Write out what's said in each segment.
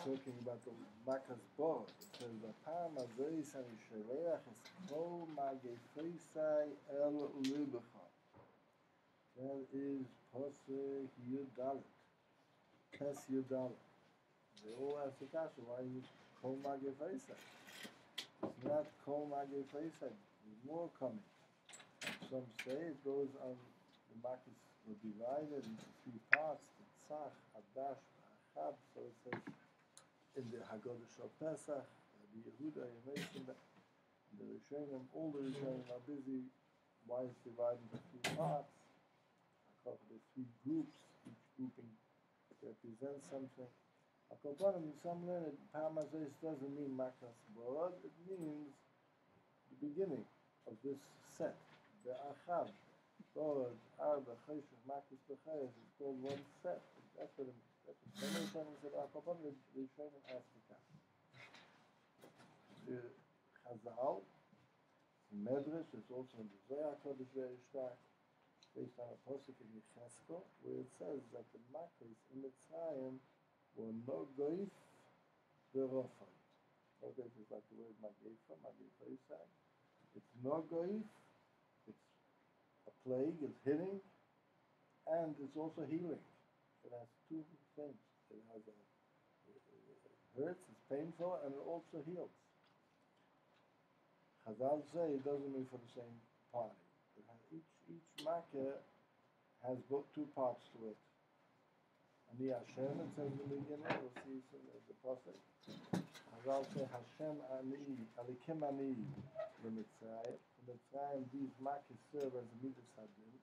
talking about the Makas Bor. It says, "V'pam azois ani sheleach es kol magefeisai el libecha." That is Pasuk Yudalit. Tes Yudalit. They all ask the question, why is it kol magefeisai? It's not kol magefeisai. There's more coming. Some say it goes on, the Makas were divided into three parts, the Tzach, Adash, Achab. So it says in the Haggadah of Pesach, the Yehuda, you mentioned that the Rishonim, all the Rishonim are busy. Why it's divided into three parts? I call it the three groups, each grouping represents something. I call bottom, some learned, Parmazos doesn't mean Makas Borod, it means the beginning of this set. The Achab, Borod, Arba, Cheshach, Makas B'chayes, is called one set. That's what it means. That's what the Rishonim said, I call bottom, the Rishonim asked the Chazal, the Medrash, is also in the Zohar Kodesh very stark, based on a Pasuk in Yecheskel, where it says that the Makas in Mitzrayim were no goif v'rofai. No goif is like the word Mageifa, Mageifa. It's no goif, it's a plague, it's hitting, and it's also healing. It has two things. It has it hurts, it's painful, and it also heals. Chazal say it doesn't mean for the same party. It has each makkah has both two parts to it. Ani Hashem, it says in the beginning, we'll see some of the prophet. Chazal say Hashem Ani, Alikim Ani, the Mitzrayim. The Mitzrayim, these makkahs serve as a midas hadin.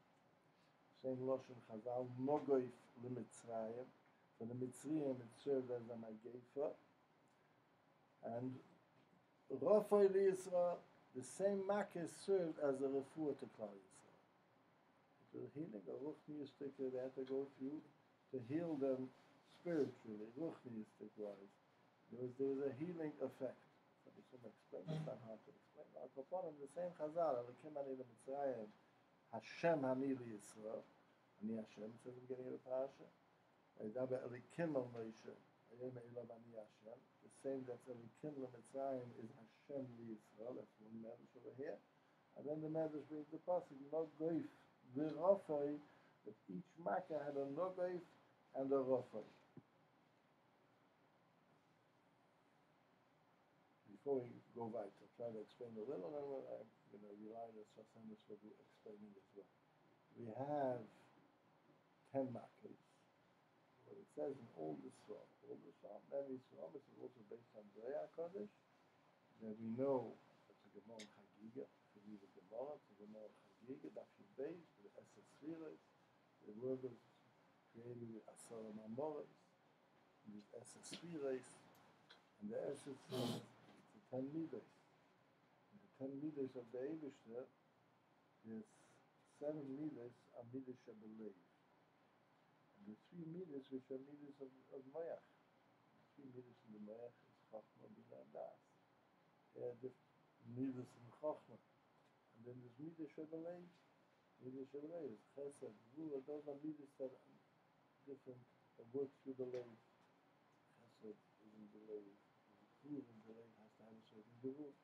Same Lashon Chazal, Nogoif l'Mitzrayim. For the Mitzrayim, it served as a Mageifa. And Rafai l'Yisrael, the same makkah served as a refuah to Klal Yisrael. It was healing, a ruchniistic they had to go through to heal them spiritually, ruchniistic-wise. There was a healing effect. So some explain, it's not hard to explain. Al Kaponim, the same Chazal, Elikim Ani Mitzrayim, Hashem Hani Yisrael, Ani Hashem, it says in the beginning of the parasha. Elikim al Moshe, Ayem Eilav Ani Hashem. The same that's Elikim Mitzrayim is Hashem Yisrael. That's one medrash over here. And then the medrash brings the pasuk, no goif v'rofai, that each makkah had a no goif and a rofai. Before we go back, I'll try to explain a little, and then I'm going to rely on Sassanis for explaining as well. We have 10 makkahs. What it says in all the Psalm, many Psalms, this is also based on VaERaH Kodesh, that we know it's a Gemara Chagiga. If you read the Gemara, it's a Gemara Chagiga, that you base the Esses Sfiras. The word was created with Asara Mamoras, with Esses Sfiras, and the Esses Sfiras, it's the 10 Midas. And the 10 Midas of the Eibishter, there's 7 Midas are Midas Shabbalei. The 3 midas which are midas of Moyach. The 3 midas in the Moyach is Chachma, Bina, and Das. There are different midas in Chachma. And then there's midas Shabbalei. Midas Shabbalei is Chesed, Gvura. Those are midas that are different, that work through the leg. Chesed is in the leg. Gvura in the leg has to have a certain Gvura.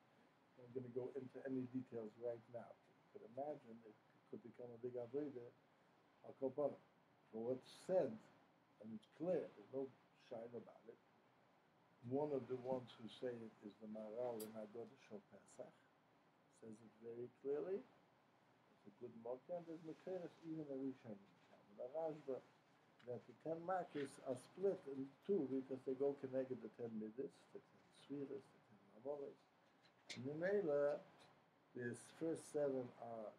I'm going to go into any details right now. You could imagine it could become a big Avodah, Al Koponim. For what's said, and it's clear, there's no shine about it. One of the ones who say it is the Maharal in Haggadah of Pesach, says it very clearly. It's a good mokkah, and there's Mekeres, even a Rishonim. The Rashba, that the 10 makkahs are split in two because they go connected the 10 midas, the 10 sfiras, the 10 mamoras. And the Mela, these first 7 are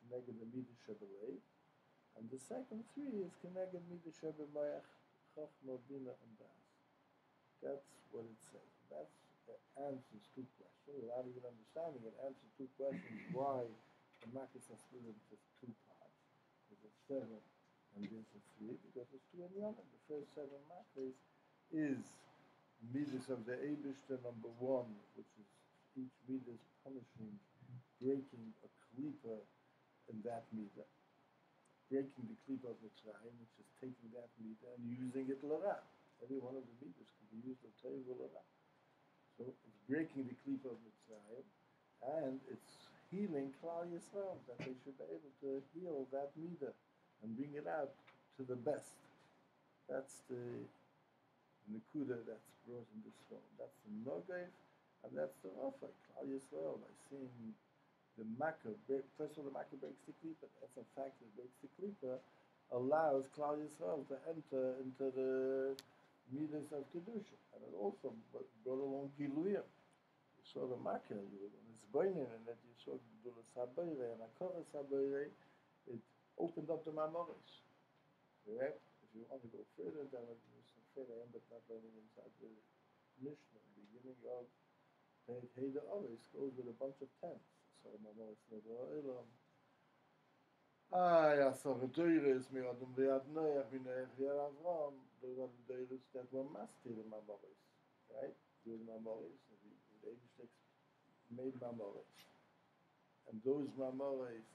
connected the midas Shabbalei. And the second 3 is connected midas Shabbalei, Chachma, Bina, and Das. That's what it says. That answers 2 questions. Without even understanding it, answers 2 questions why the makkahs are split into 2 parts. There's a 7 and there's a 3, because there's 2 in Yom. The first 7 makkahs is midas of the Eibishter number 1, which is each midas punishing, breaking a klipa in that midah. Breaking the klipa of Mitzrayim, which is taking that midah and using it l'ra. Every one of the midas could be used for Torah So it's breaking the cliff of Mitzrayim, and it's healing Klal Yisrael, that they should be able to heal that midah and bring it out to the best. That's the Nekuda that's brought in this film. That's the Nogev, and that's the Rafai, Klal Yisrael, by seeing the Makkah, first of all, the Makkah breaks the Klippa. That's a fact that breaks the Klippa, allows Klal Yisrael to enter into the midas of Kedusha. And it also brought along Giluyim. You saw the Makkah, you were in this Boinin, and that you saw Gdula Sabayre and Akora Sabayre, it opened up the Mamoris. Right? If you want to go further, then I end up not learning inside the Mishnah. The beginning of Hey the Oris goes with a bunch of tents. So Mamoris never Elam. Ja, so the Teures mir Adam Ve'ad Noach V'Noach V'Avram, those are the Teures that were mastered in Mamoris. Right? Those Mamoris, the Eibishtek made Mamoris. And those Mamoris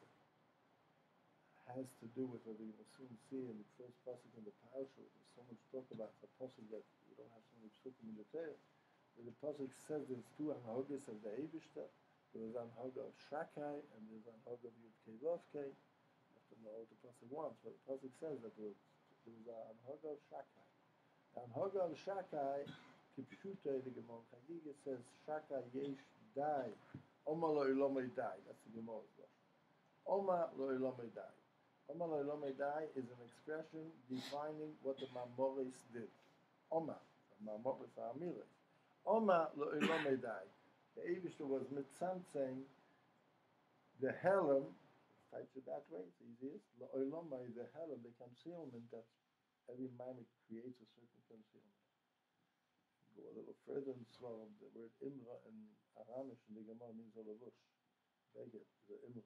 has to do with what we're going to soon see in the first pasuk in the Parshos. There's so much talk about the pasuk that we don't have so many psukim in the Torah. The pasuk says there's two anhagas of the Eibishter. There was anhaga of Shakai and there's anhaga of Yudkei Vavkei. I have to know what the pasuk wants, but the pasuk says that there was an anhaga of Shakai. The anhaga of Shakai, Kipshuta, the Gemara Chagiga says Shakai yesh dai. Oma lo ilomei dai. That's the Gemara's version. Oma lo ilomei dai. Oma lo ilomei dai is an expression defining what the Mamoris did. Oma, the Mamoris are Amiris. Oma lo ilomei dai. The Eibishter was mitzantzing the Helam, types it that way, it's easiest. Lo ilomei, the Helam, the concealment that every mimic creates a certain concealment. Go a little further and swallow the word Imra in Aramish in the Gemara means a lavush. Beged is a Imra.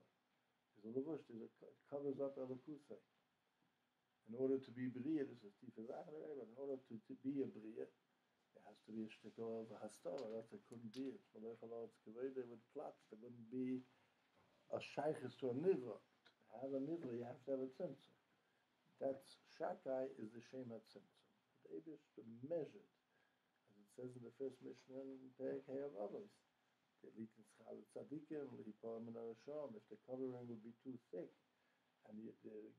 There's a lavush, it covers up Elakusai. In order to be B'riyah, this is Tifazach, but in order to be a B'riyah, there has to be a shtickle of a Hastorah, else it couldn't be. It's Malach Allah, it's Kaveda with plots. There wouldn't be a Shaykhis to a Nivra. To have a Nivra, you have to have a Tzimtzum. That's Shakai is the Shema Tzimtzum. The Eibishter measured, as it says in the first Mishnah in Perek Hey of Avos. If the covering would be too thick, and the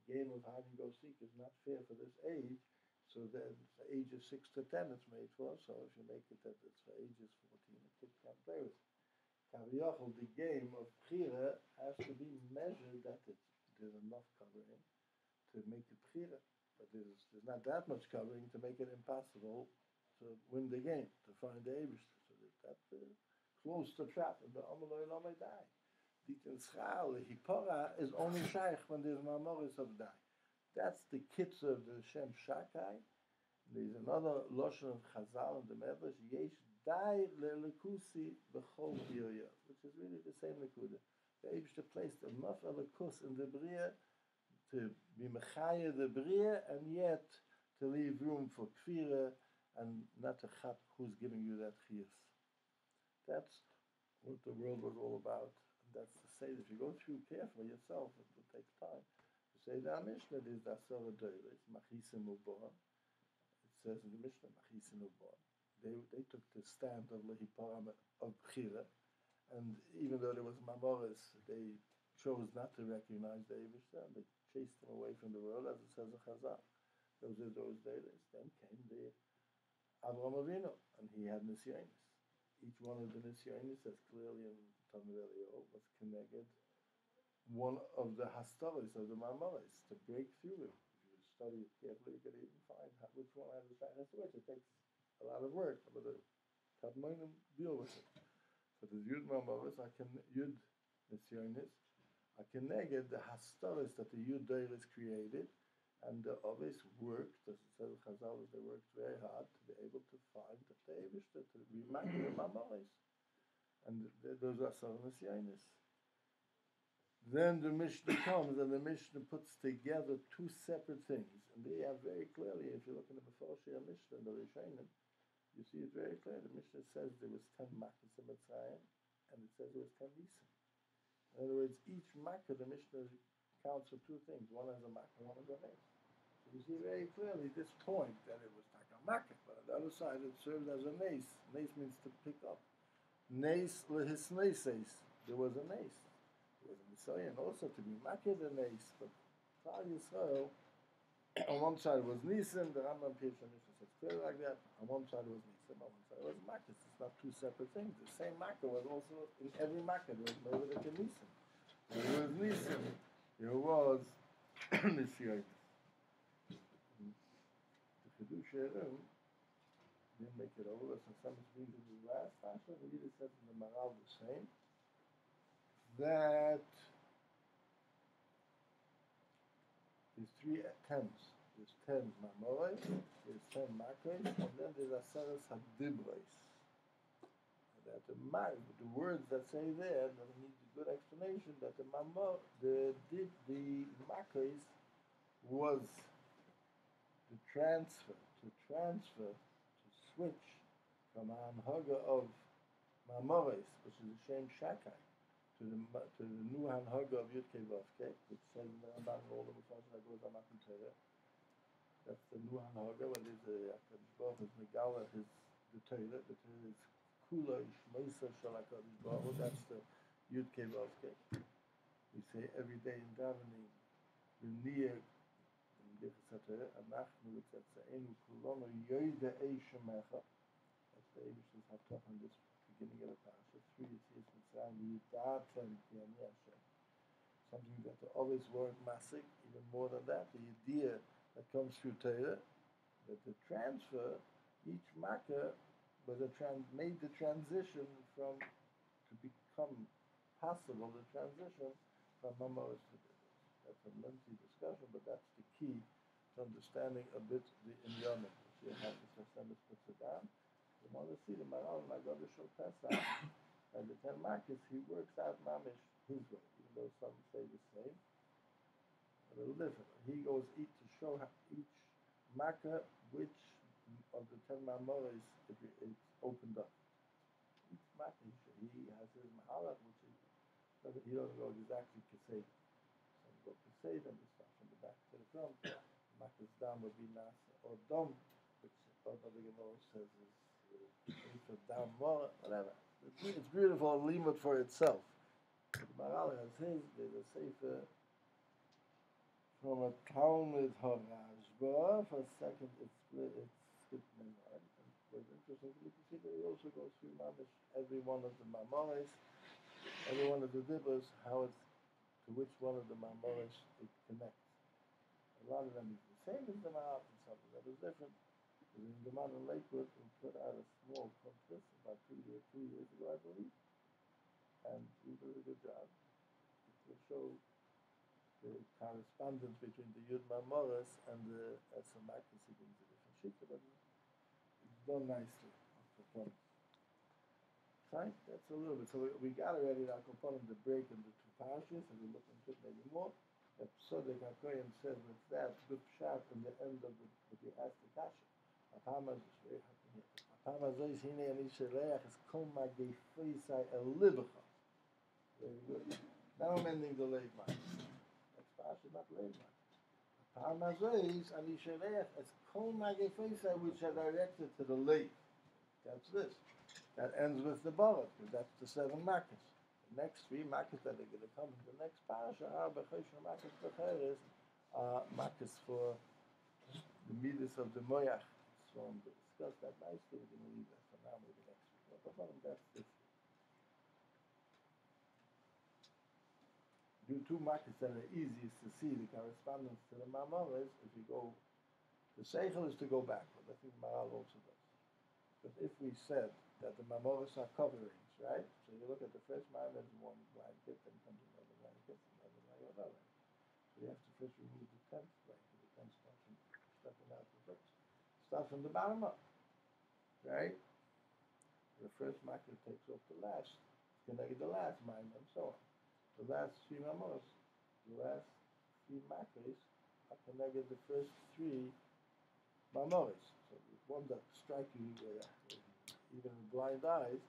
game of hide and go seek is not fair for this age, so that the age of 6 to 10 it's made for. So if you make it that it's for ages 14, a kid can't play with it. Kaviyachol, the game of B'chira has to be measured that there's enough covering to make it B'chira, but there's not that much covering to make it impossible to win the game, to find the Eibishter. So that's close to trap, and the Amaloi Lomei die. The Schal, the Hipporah, is only Shaykh when there's Mamoris of die. That's the kitz of the Shem Shakai. There's another Loshen of Chazal in the Medrash, Yesh Dai Lelekusi B'chol B'yoya, which is really the same Nekuda. The Eibishter placed enough Elekus in the Bria to be Mechaya the Bria, and yet to leave room for Kfira, and not to chap who's giving you that chiyus. That's what the world was all about. And that's to say that if you go through carefully yourself, it will take time. To say the Mishnah is Dasara Doiris, Machisim Ubon. It says in the Mishnah, Machisim Ubon. They took the stand of Lehiparam of B'chira, and even though there was Mamoris, they chose not to recognize the Eibishter, and they chased them away from the world, as it says in Chazal. Those are those days. Then came the Avram Avinu, and he had Nisyonis. Each one of the Nisyonis, as clearly in Talmud Eliyahu, was connected one of the Hastoris, of the Mamoris, to break through it. If you study it carefully, you can even find which one has the Shaykhis to which. It takes a lot of work, but the Kadmonim deal with it. So the Yud Mamoris, Yud Nisyonis, are connected the Hastoris that the Yud Deiris created, and the obvious worked, as it says in Chazal, they worked very hard to be able to find the Eibishter, to remind the Mamoris. And those are Sarnas Yainis. Then the Mishnah comes, and the Mishnah puts together two separate things. And they have very clearly, if you look in the Mefarshei Mishnah, the Rishonim, you see it very clear. The Mishnah says there was 10 Makkahs in Mitzrayim, and it says there was 10 Nisim. In other words, each Makkah, the Mishnah counts for two things. One has a Makkah, one has a Nes. So you see very clearly this point that it was Taka makkah, but on the other side it served as a nace. Nace means to pick up. Nace lehis naces. There was a nace. There was a Messiah, and also to be makkah the nace. But Klal Yisrael, on one side was Nisim, the Rambam Pirush HaMishnah says clearly like that. On one side was Nisim, on one side was makkah. It's not two separate things. The same makkah was also in every makkah. There was no Levitic Nisim. There was Nisim. There was Nisyonis. The Chidush Yerim didn't make it over. So some brings in the last Pasha. The Yiddish says in the Maral the same. That there's 3 tens. There's 10 Mamorais, there's 10 Makrais, and then there's Aseres Hadibrais. That the words that say there, that needs a good explanation, that the Makrais was the transfer, to switch from Hanhaga of Mamorais, which is the Shem Shakai, to the new Hanhaga of Yudkei Vavkei, which says in the Ramban all the Mufas that goes on Matan Torah. That's the new Hanhaga, when there's a Baruch is Megala, the Torah is Kula Ishmeisa Shalakadish Baruch, that's the Yudkei Vavkei. We say every day in davening, V'niyah in Birchas HaTorah, Anachnu V'tzatzaenu Kulonu Yoidei Shemecha. That's the Eibish's Hatach on this beginning of the Parshos. 3 Yetzias Mitzrayim V'yidatem B'yamei Hashem. Something that the others weren't masik, even more than that. The idea that comes through Torah, that the transfer, each makkah made the transition from, to become possible, the transition from Mamoros to Dibros. That's a lengthy discussion, but that's the key to understanding a bit the Inyanim. If you have the Sassemis puts it down, you want to see the Maral Nagada Shal Pesach, and the 10 makkahs, he works out Mamish his way, even though some say the same. A little different. He goes to show how each makkah, which of the 10 mamoros it's opened up. Each makkah, he has his mahalat, which is, he doesn't go exactly kasei. Some go kasei, then they start from the back to the front. Makkah's down would be nasa or dom, which other Gemara says is for down more, whatever. It's beautiful limud for itself. The Maral has his, there's a sefer from a Talmud HaRashba. For a second, it's skipped Menard. And what's interesting, you can see that he also goes through Mamish, every one of the Mamoros, every one of the Dibros, how it's, to which one of the Mamoros it connects. A lot of them is the same as the Maral, and some of them is different. But in the modern Lakewood, we put out a small conference about 2 years ago, I believe. And we did a good job. It will show the correspondence between the Yud Mamoros and the Samakis against the different shita, but it's done nicely. Right? That's a little bit. So we got already the component, the break in the 2 parshas, and we look into it maybe more. That Sodek HaKoyim says with that good shot in the end of the Ask the Kasha. Apama is very happy here. Apama Zois Hine and Ishareach is Kol Magefisai Elibacha. Very good. Now I'm ending the late mark. Next parsha, not late mark. Parmazois and Ishareach is Kol Magefisai, which are directed to the late. That's this. That ends with the Baruch, because that's the 7 makkahs. The next 3 makkahs that are going to come in the next parsha are Bechosher makkahs Becheres, makkahs for the midas of the Moyach. So I'm going to discuss that nicely. We're going to leave that for now, maybe next week. But that's this. The 2 makkahs that are easiest to see, the correspondence to the Mamoros, if you go, the Seichel is to go backward. I think Maral also does. But if we said that the Mamoros are coverings, right? So you look at the first mile, there's one blanket, then comes another blanket, another. So you have to first remove the 10th blanket, the 10th stuffing out the first. Stuff from the bottom up, right? The first makkah takes off the last, connected the last mile, and so on. The last 3 Mamoros, the last 3 makkahs are connected the first 3 Mamoros. So the one that strike you even with blind eyes,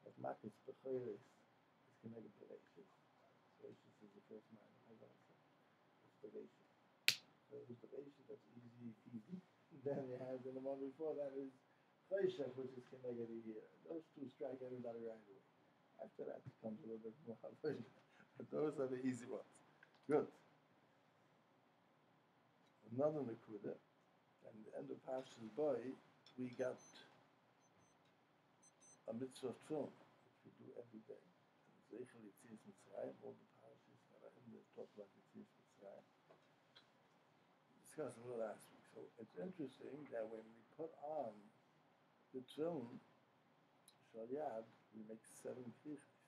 that makkahs Becheres is connected to Reishis. Reishis is the first mile. It's the Reishis. So it was the Reishis that's easy. Then you have the one before that is Choshech, which is connected here. Those two strike everybody right away. After that, it comes a little bit more. But those are the easy ones. Good. Another Nakuda. And the end of Parshas Boy, we got a mitzvah of tefillin, which we do every day. Zeichel Yetzias Mitzrayim, all the parashas that are in the talk about Yetzias Mitzrayim. Discussed a little last week. So it's interesting that when we put on the tefillin, Shal Yad, we make 7 kriches.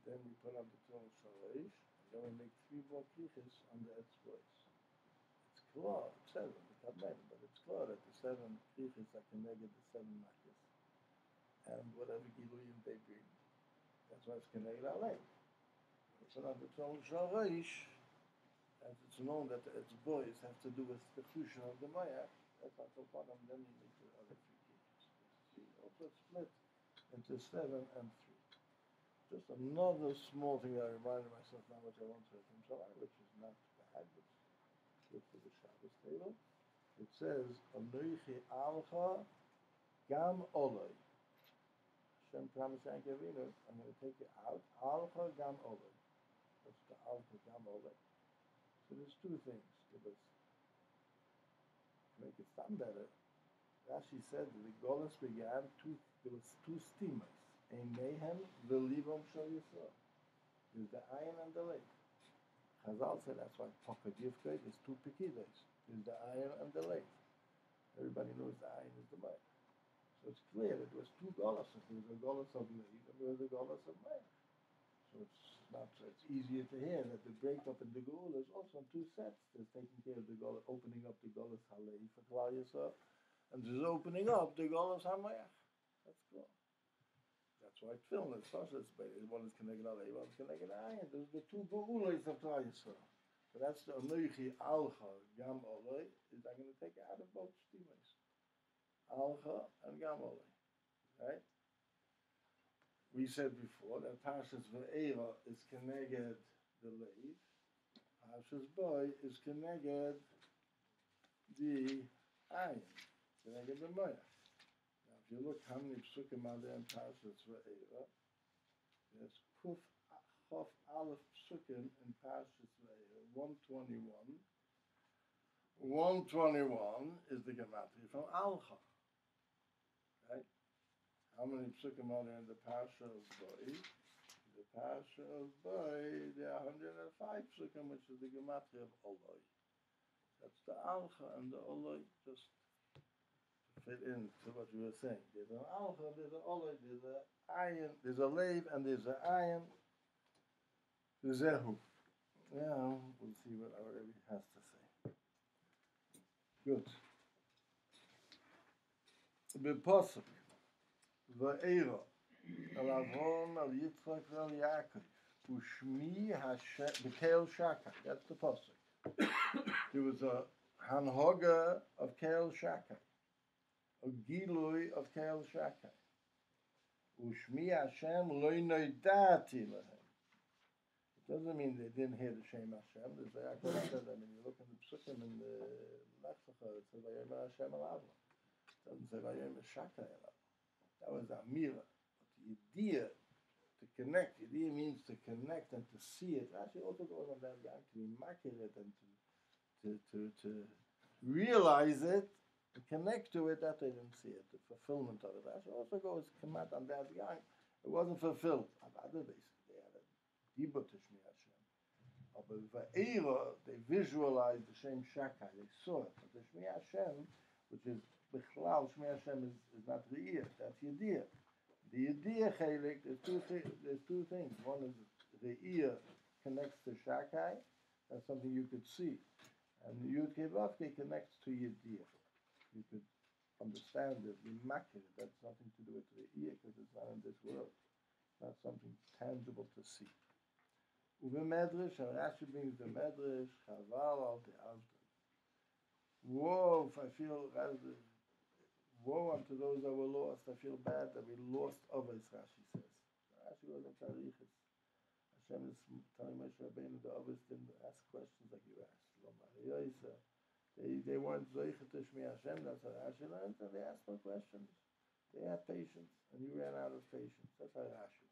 Then we put on the tefillin Shal Reish, and then we make 3 more kriches on the Etz Bois. It's clear, it says in the Kabbalah, but it's clear that the 7 kriches are connected to 7 makkos. And whatever giluyim they bring, that's why it's connected alay. So on the tefillin Shal Reish, as it's known that the Etz Bois have to do with the chusha of the Maya, that's not so fun, and then you make the other 3 kriches. See, also it's split into 7 and 3. Just another small thing that I reminded myself now, which I want to from Shalai, which is not bad, but good for the Shabbos table. It says, Anoichi alcha gam oloi. Hashem promised Yankee Avinu, I'm going to take it out. Alcha gam oloi. What's the alcha gam oloi? So there's 2 things. To make it sound better, Rashi said that the Golas began, there was 2 steamers. A mayhem, the livom shel Yisrael. There's the ayin and the lake. Chazal said that's why Pocket Yivkei, there's 2 pekidos. There's the ayin and the lake. Everybody knows the ayin is the Maya. So it's clear that there was 2 golas. There was a golas of lake and there was a golas of Maya. So it's easier to hear that the breakup in the Geula is also in 2 sets. There's taking care of the golas, opening up the golas halei for Klal Yisrael, and there's opening up the golas hamayach. That's cool. That's why tefillin is Parshos. One is connected alei, one is connected ayin. There's the 2 geulos of Klal Yisrael. So that's the Anoichi alcha gam olei. Is I'm going to take it out of both steamers, alcha and gam olei, right? We said before that Parshas VaERaH is connected the Leiv. Parshas Boy is connected the Ayin, connected the Maya. Now, if you look how many psukim are there in Parshas VaERaH, there's Kuf Chof Aleph psukim in Parshas VaERaH, 121. 121 is the gematria from Alcha, right? How many psukim are there in the Parsha of Boy? The Parsha of Boy, there are 105 psukim, which is the gematria of Oloi. That's the Alcha and the Oloi, just to fit into what we were saying. There's an Alcha, there's an Oloi, there's an Ayin, there's a Leiv, and there's an Ayin. The Zehu. Yeah, we'll see what our Rabbi has to say. Good. The Pasuk. VaERaH al Avron al Yitzchak al Yaakov u'shmi Hashem b'keil Shaka. That's the pasuk. There was a hanhoga of keil Shaka, a gilui of keil Shaka. U'shmi Hashem lo noidati lehem. It doesn't mean they didn't hear the Shem Hashem. There's Yaakov said that. I mean, you look in the psukim in the Lech Lecha, it says VaYomer Hashem al Avron. It doesn't say VaYomer Shaka al Avron. That was Amira. But the idea to connect, the idea means to connect and to see it. Actually, also goes on that guy to be accurate and to realize it, to connect to it, that they didn't see it, the fulfillment of it. Actually, also goes come out on that guy. It wasn't fulfilled. Other basically, they had a dibur to Shmi Hashem. But VaERaH, they visualized the Shem Shakai, they saw it. But the Shmi Hashem, which is Bichlal, Shmi Hashem is not Re'iyah, that's Yediyah. The Yediyah Chelik, there's 2 things. One is Re'iyah connects to Shakai, that's something you could see. And Yud Kei Vav Kei connects to Yediyah. You could understand it, be makir, that's nothing to do with Re'iyah, because it's not in this world. It's not something tangible to see. Uve Medrash, and Rashi brings the Medrash, Chaval al Te'avta. Whoa, I feel rather. Woe unto those that were lost. I feel bad that we lost others, Rashi says. Rashi was in Tarichis. Hashem is telling Moshe Rabbeinu the others didn't ask questions like you asked. They weren't Zoichet to Shmi Hashem, that's how Rashi learned, and they asked no questions. They had patience, and he ran out of patience. That's how Rashi learned.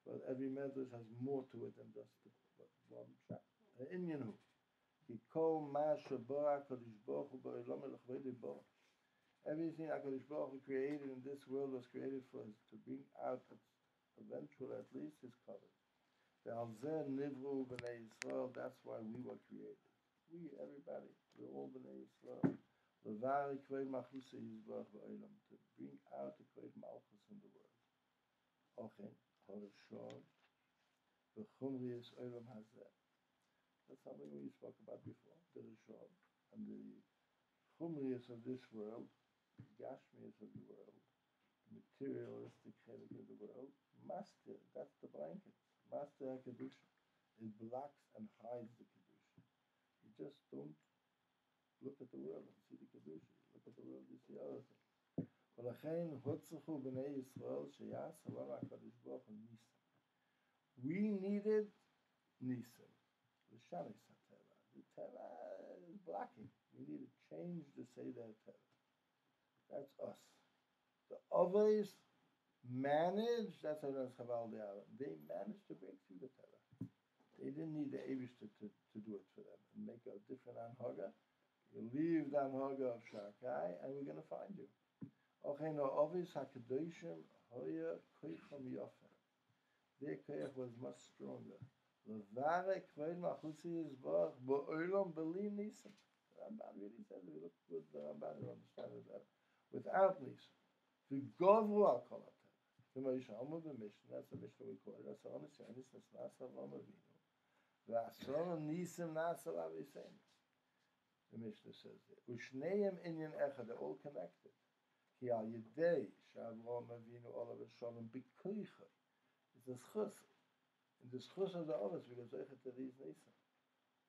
But every medrash has more to it than just one pshat. The Inyan who he called Masha Bara Kadosh Baruch Hu Ba'olam Elachvei Bo. Everything HaKadosh Baruch Hu created in this world was created for us to bring out its eventual, at least, his covenant. The Alzeh Nivru B'nei Yisrael. That's why we were created. We, everybody, we're all B'nei Yisrael. LeVaERaH Kvei Malchus Yisbarach Ba'olam, to bring out the Kvei Malchus in the world. Okay. Schorr, the Chumrius Olam Hazeh. That's something we spoke about before. The Schorr and the Chumrius of this world, the Gashmius of the world, the materialistic chelik of the world. Master, that's the blanket. Master HaKedusha. It blocks and hides the Kedusha. You just don't look at the world and see the Kedusha. You look at the world, you see other things. We needed Nisan. The Teva is blocking. We need to change the Seder Teva. That's us. The others managed, that's how that's Chaval De'arim. They managed to break through the Teva. They didn't need the Eibishter to do it for them and make a different Anhaga. You leave the Anhaga of Shakai and we're going to find you. Okay, no, obvious HaKadoshim Hoya Koicham Yofer. Their Koich was much stronger. LeVaERaH Kvei Malchus Yisbarach Ba'olam B'li Nisan. The Ramban really says, we look good, the Ramban will understand it better. Without Nisan. V'govru al kol HaTeva. V'moishamu b'Mishnah, that's the Mishnah we call it. That's the honest Yonis, that's Nasa Avram Avinu. V'asor Nisan Nasa Avisein. The Mishnah says there. U'shneim inyan echad, they're all connected. Ki al yedei she'Avram Avinu olav v'sholem b'koicha. It's a schus. In the schus of the others, because to these Nisan.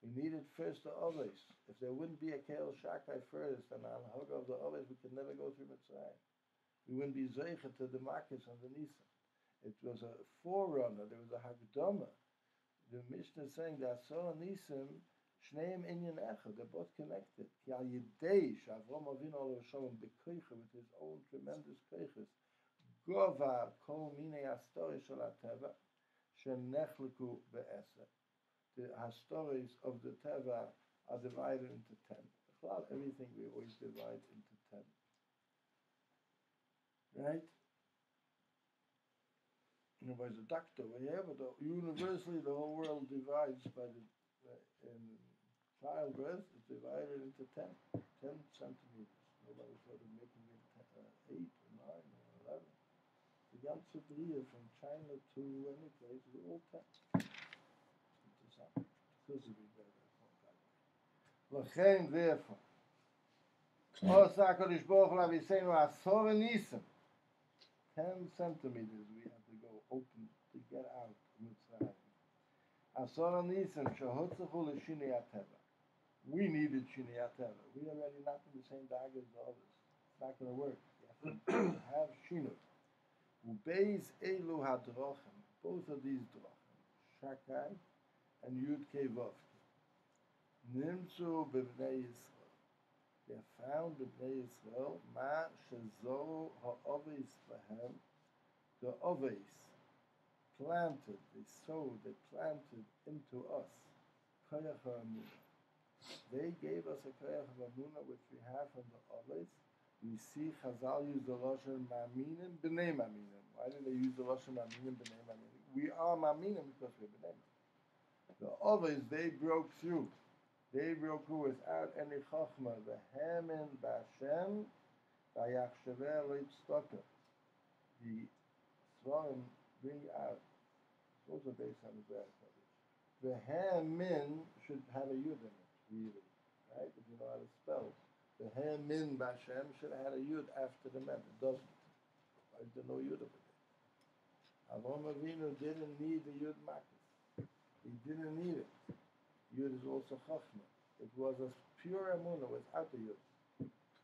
We needed first the others. If there wouldn't be a Keil Shakai first and an Hog of the others, we could never go through Mitzrayim. We wouldn't be Zeichet to the Makis and the Nisan. It was a forerunner. There was a Hagdama. The Mishnah is saying that Asor Nisan, Shneim Inyan Echad, they're both connected. Ki al Yidei Shavrom Avinu Olav Shalom B'Koicha, with his own tremendous koiches. Gova Kol Minei Astori Shel HaTeva. Shenechliku be'eser. The stories of the Teva are divided into 10. Everything we always divide into 10. Right? You know, as a doctor, we have it. Universally, the whole world divides by in childbirth. It's divided into 10 centimeters. Nobody started making it 8 or 9 or 11. The Yam Sudriya from China to any place is all 10. L'chein, therefore, Osa HaKadosh Baruch Hu Laviseinu Asor Nisan. 10 centimeters we have to go open to get out of Mitzrayim. Asor Nisan Shehotzachu L'Shinei HaTeva. We needed Shinei HaTeva. We already not in the same dag as the others. It's not going to work. You have to have Shinui. Ubeis Elu HaDrochim. Both of these Drochim, Shakai and Yud Kei Vov. Nimtzu b'bnei Yisrael. They found b'bnei Yisrael ma shezoru ha'oveis bahem. The oveis planted, they sowed, they planted into us koyach ha'amunah. They gave us a koyach ha'amunah which we have from the oveis. We see Chazal use the lashon ma'aminim b'nei ma'aminim. Why did they use the lashon ma'aminim b'nei ma'aminim? We are ma'aminim because we're b'nei ma'aminim. The others, they broke through. They broke through without any chachma. V'hemin b'Hashem v'yachshaveh le'tztaka. The Svarim bring out. It's also based on the VaERaH. V'hemin should have a yud in it, really, right? If you know how to spell. V'hemin b'Hashem should have had a yud after the mem. It doesn't. Why is there no yud over there? Avram Avinu didn't need the yud makis. He didn't need it. Yud is also chachma. It was a pure emunah without the yud,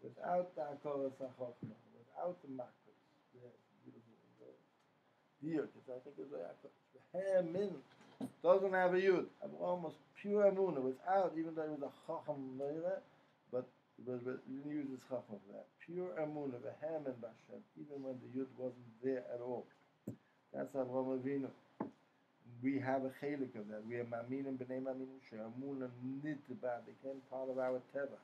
without the akolas chachma, without the makis. Yes, beautiful. The yud, I think it's the akolas. V'hemin doesn't have a yud. Avraham was pure emunah, without, even though he was a chacham meira, but he didn't use his chacham for that. Pure emunah, v'hem and b'Hashem, even when the yud wasn't there at all. That's Avraham Avinu. We have a chelik of that. We are maminim b'nei maminim she'amunah nitba, became part of our teva.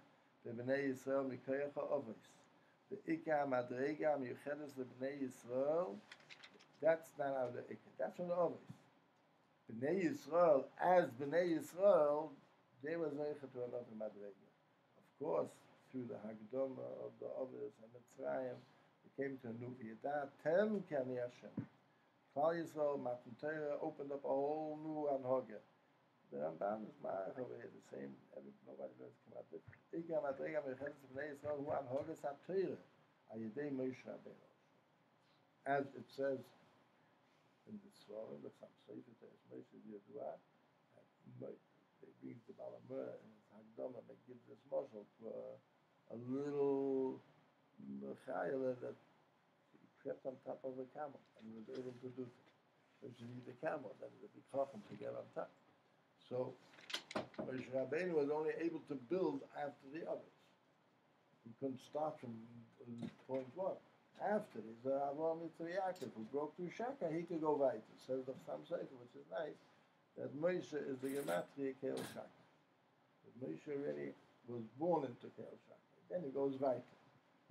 The b'nei Yisrael mikoyach ha'ovis. The ikah madrega miyuchedes leb'nei Yisrael. That's not out of the ikah. That's from the ovis. B'nei Yisrael, as B'nei Yisrael, they were zeicha to another madrega. Of course, through the hagdoma of the ovis and Mitzrayim, they came to a new v'yadah. Tem k'ani Hashem. Klal Yisrael, Matan Torah, opened up a whole new anhoga. The Ramban is ma'ach over here, the same, nobody knows come out. Ikah madrega miyuchedes leb'nei Yisrael, hu anhoga sa-Torah, ayidei Moshe Rabbeinu. As it says in the Schorr, the some Sefer Teres Moshe Yedua, they bring the Balamur and it's Hagdama, they give this muzzle to a little chayla that he crept on top of a camel and he was able to do it. So you need the camel, then it's a big chacham to get on top. So Moshe Rabbeinu was only able to build after the others. He couldn't start from point one. After this, Avraham Yitzchak, who broke through Shaka, he could go weiter. Says the Sam Sefer, which is nice, that Moshe is the Gematria Keil Shaka. That Moshe already was born into Keil Shaka. Then he goes weiter.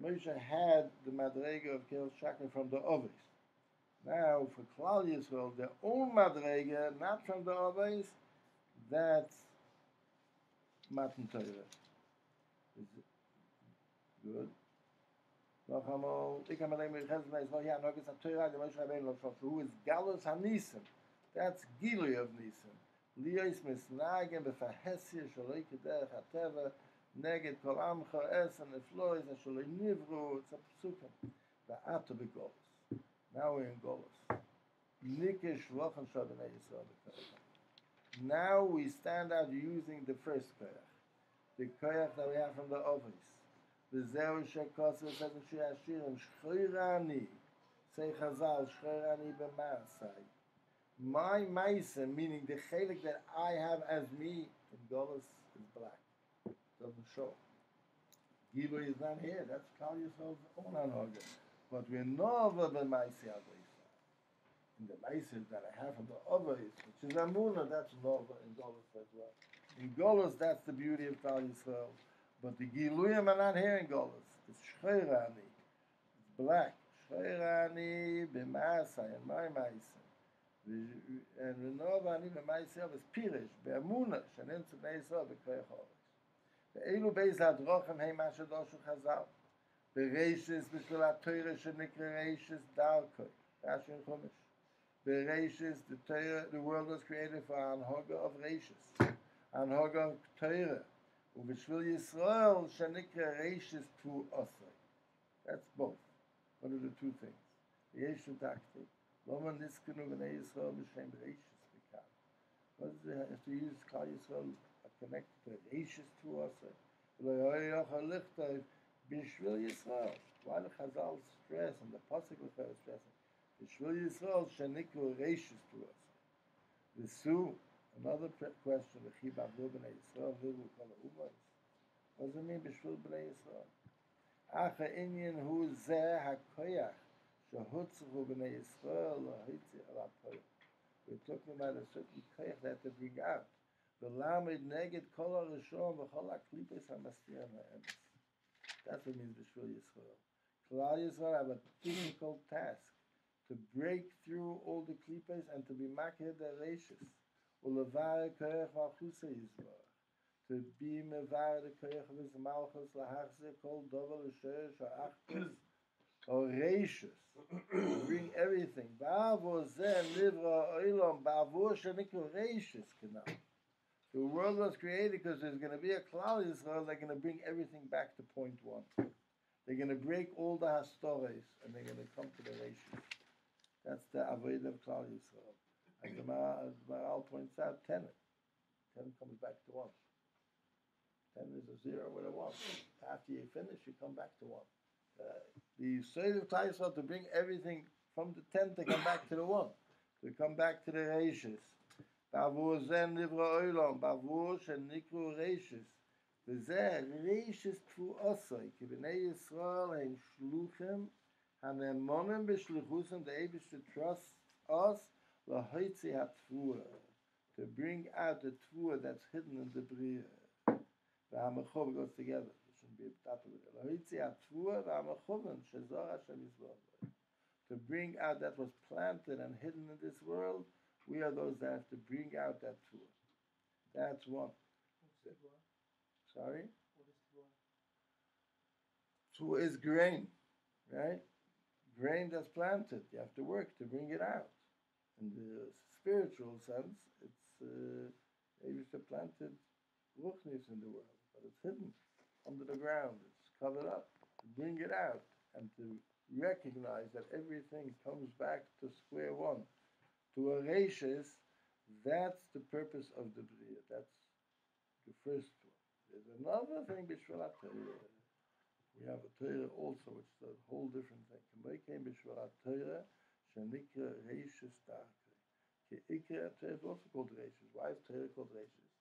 Moshe had the Madrega of Keil Shaka from the Ovis. Now, for Klal Yisrael, their own Madrega, not from the Ovis, that's Matan Torah. Is it good? Noch einmal, ich kann mir denken, ich habe es noch hier, noch ist Torah, die Moshe Rabbeinu noch who is Galus HaNisim. That's Gilui of Nisim. Liyos misnagen b'fahesir shaloi kederech hateva neged kol amcha esen eflois shaloi nivru. It's a psukim. Va'ata b'Golus. Now we're in Golus. Nikish v'ochan shal b'nei Yisrael b'koyach. Now we stand out using the first koyach. The koyach that we have from the Ovis. V'zeu shekosu says in Shir Hashirim, Shchirani, say Chazal, Shchirani b'maasai. My maisa, meaning the chelik that I have as me, in Golus is black. Doesn't show. Gilu is not here. That's Klal Yisrael's own anhoga. But we know of the maisa avisa. In the maisa that I have from the others, which is Amunah, that's Nova in Golus as well. In Golus, that's the beauty of Klal Yisrael. But the Giluyim are not here in Golus. It's Shchirani. It's black. Shchirani b'maasai, and my maisa. And Renova ani b'maisa is Pirish, be'amunah, shenim tzibnei Yisrael b'koyach ha'oris. Ve'elu beis ha'drochim hei ma shadoshu chazal. Be'reishis b'shvil ha'toyre shenikra reishis darkoi. Rashi and Chumash. Be'reishis, the world was created for anhoga of reishis. Anhoga of Torah. Uv'shvil Yisrael shenikra reishis tu osai. That's both. What are the two things? The Yeshu Takti. Loma niskenu b'nei Yisrael b'shem reishis b'kam. What does it have to use Klal Yisrael connected to reishis tu osai? V'lo yochal lichtov b'shvil Yisrael. Why the Chazal stress and the Pasuk was very stressing? B'shvil Yisrael shenikra reishis tu osai. V'su. Another question, what does it mean, B'shvil B'nei Yisrael? Acha inyan hu zeh hakoyach, shehutzchu B'nei Yisrael, lahitzi al hakoyach. We're talking about a certain koyach that they bring out. V'lamed neged kol ha'rishon v'chol ha'klipos ha'mastir ha'emes. That's what it means, B'shvil Yisrael. Klal Yisrael have a difficult task to break through all the klipos and to be makir the reishis. VaERaH koyach malchusa Yisrael, to be mevar the koyach of his malchus lahachzir kol dover l'sheresh ha'achtus or reishus, bring everything. Ba'avor zeh nivra oilom ba'avor shenikra reishus kanal. The world was created because there's going to be a Klal Yisrael. They're going to bring everything back to point one. They're going to break all the hastores and they're going to come to the reishus. That's the avodah of Klal Yisrael. As the Maral points out, 10 comes back to 1. 10 is a 0 with a 1. After you finish, you come back to 1. The Yisrael of Klal Yisrael to bring everything from the 10 to come back to the 1, to come back to the reishis. בעבור זה נברא עולם, בעבור שנקראו רשס, וזה רשס תפועוסוי, כי בני ישראל הם שלוחים, הנאמונים בשליחוסם, the able to trust us, להוציא התפועה, to bring out the tefua that's hidden in the bria. והמחוב goes together. It shouldn't be a top of it. להוציא התפועה והמחוven, שזור השם יסבור. To bring out that was planted and hidden in this world, we are those that have to bring out that tefua. That's one. Sorry? What is tefua? Tefua is grain, right? Grain that's planted. You have to work to bring it out. In the spiritual sense, it's maybe it's planted ruchnis in the world, but it's hidden under the ground. It's covered up. To bring it out and to recognize that everything comes back to square one. To a rachis, that's the purpose of the bria. That's the first one. There's another thing, Bishvil HaTorah. We have a Torah also, which is a whole different thing. K'moikein Bishvil HaTorah, shenikra rachis darkei. Ikra Torah is also called rachis. Why is Torah called rachis?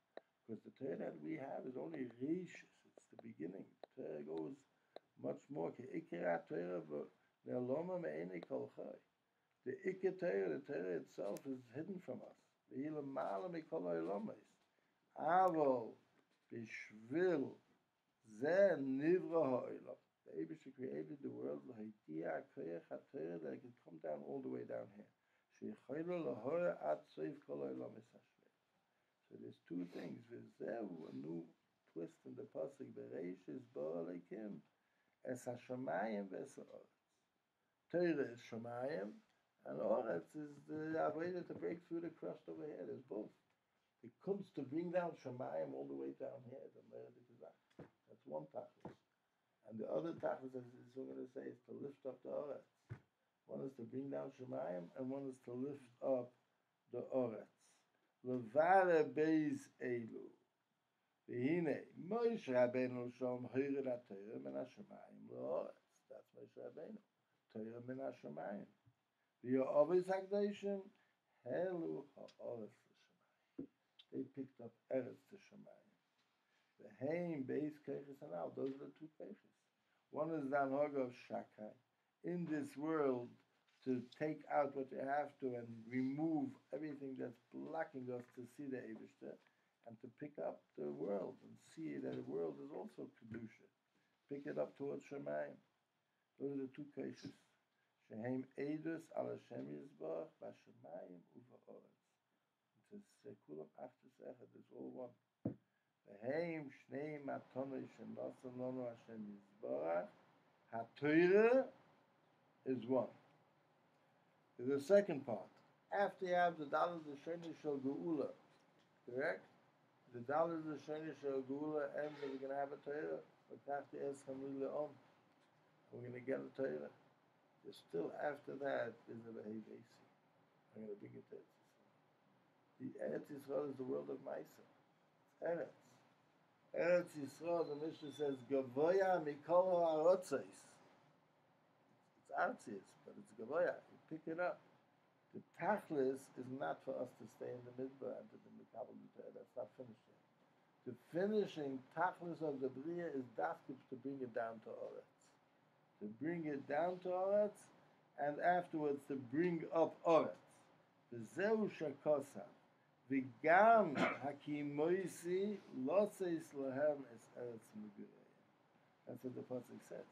Because the Torah that we have is only rachis. It's the beginning. Torah goes much more. Ikra Torah, but ne'aloma me'enei kol chai. The Ikra Torah, the Torah itself, is hidden from us. Ve'ilamala mikol ha'olamis. Avol bishvil zeh nivra ha'olam. The Eibusher created the world l'haitia koyach ha'Torah that it can come down all the way down here. She'chaylo lahora ad soif kol ha'olamis hashvei. So there's two things. V'zeh a new twist in the pasuk. Bereishis bara Elokim es hashamayim v'es ha'oretz. Torah is shamayim, and Oretz is the avodah to break through the crust over here. There's both. It comes to bring down Shemayim all the way down here. That's one tachlis. And the other tachlis, as we're going to say, is to lift up the Oretz. One is to bring down Shemayim, and one is to lift up the Oretz. VaERaH beis elu. V'hine, Moshe Rabbeinu shom hoired ha'Torah min ha'Shemayim l'Oretz. That's Moshe Rabbeinu. Torah min ha'Shemayim. VaErobis HaKadoshim, helu ha'Oretz l'Shemayim. They picked up Eretz to Shemayim. V'heim beis keiches hanal. Those are the two keiches. One is the anhaga of shakai. In this world, to take out what you have to and remove everything that's blocking us to see the Eibusher, and to pick up the world and see that the world is also kedusha. Pick it up towards Shemayim. Those are the two keiches. Shehem edus al Hashem Yisbarach b'Shemayim u'va'oretz. It says kulam achtus echad. It's all one. Shehem shnei matonei shenasa lanu Hashem Yisbarach. HaTorah is one. There's a second part. After you have the Daled Sheni Shel Geula, correct? The Daled Sheni Shel Geula ends and we're going to have a Torah. But after we're going to get a Torah. There's still after that there's a VaERaH. I'm going to bring it to Eretz Yisrael. The Eretz Yisrael is the world of Maisa. It's Eretz. Eretz Yisrael, the Mishnah says, Gavoya mikol ha'arotzos. It's Artzius, but it's Gavoya. You pick it up. The Tachlis is not for us to stay in the Midbar and to the Mikabel Torah. That's not finishing. The finishing Tachlis of the Bria is Dafkib to bring it down to Oretz. To bring it down to Oretz, and afterwards to bring up Oretz. V'zeu shakosa, v'gam hakimoisi loseis lahem es Eretz Migurei. That's what the pasuk says.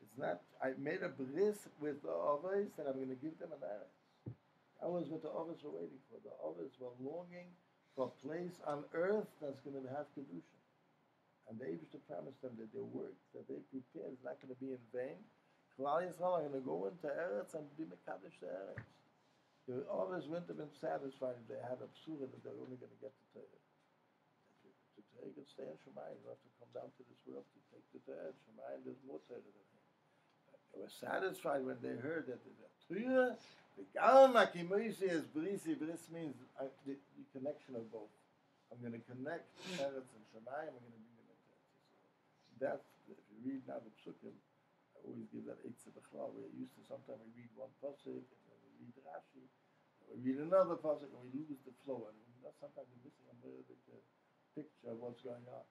It's not, I made a bris with the Ovis that I'm going to give them an Eretz. That was what the Ovis were waiting for. The Ovis were longing for a place on earth that's going to have Kedusha. And they used to promise them that their work that they prepared is not going to be in vain. Klal Yisrael are going to go into Eretz and be Mekadosh to Eretz. The others wouldn't have been satisfied if they had a psula that they're only going to get the Torah. The Torah could stay in Shemayim. You have to come down to this world to take the Torah. Shemayim, there's more Torah than him. They were satisfied when they heard that the Torah, the Galma Kimoisi is Brisi. Bris means the connection of both. I'm going to connect Eretz and Shemayim. I'm going to bring them into Eretz. That's, if you read now the Psukim, I always give that Eitzah B'chlal. We're used to sometimes we read one pasuk, and then we read Rashi, and we read another pasuk, and we lose the flow. And sometimes you're missing a little bit the picture of what's going on.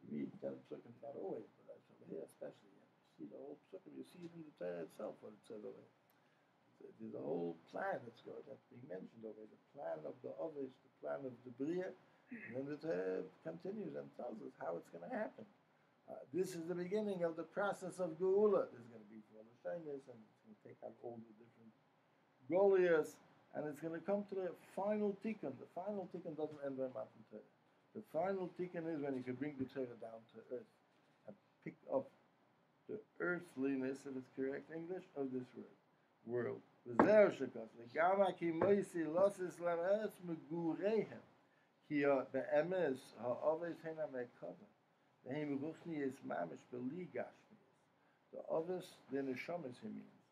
You read 10 psukim, not always, but that's over here especially. And you see the whole psukim, you see it in the Torah itself, what it says over here. There's a whole plan that's being mentioned over here. The plan of the Ovish, the plan of the Bria, and then the Torah continues and tells us how it's going to happen. This is the beginning of the process of Geula. There's going to be for the Shainis, and it's going to take out all the different Goliaths, and it's going to come to the final tikkun. The final tikkun doesn't end by Matan Torah. The final tikkun is when you can bring the Torah down to earth and pick up the earthliness, if it's correct English, of this world. VaERaH shekas v'gama ki moisi losis lameres megureihem ki be'emes ha'oves hena me'kava v'hem ruchni is mamish beli gashmis. The oves, the neshamas, he means.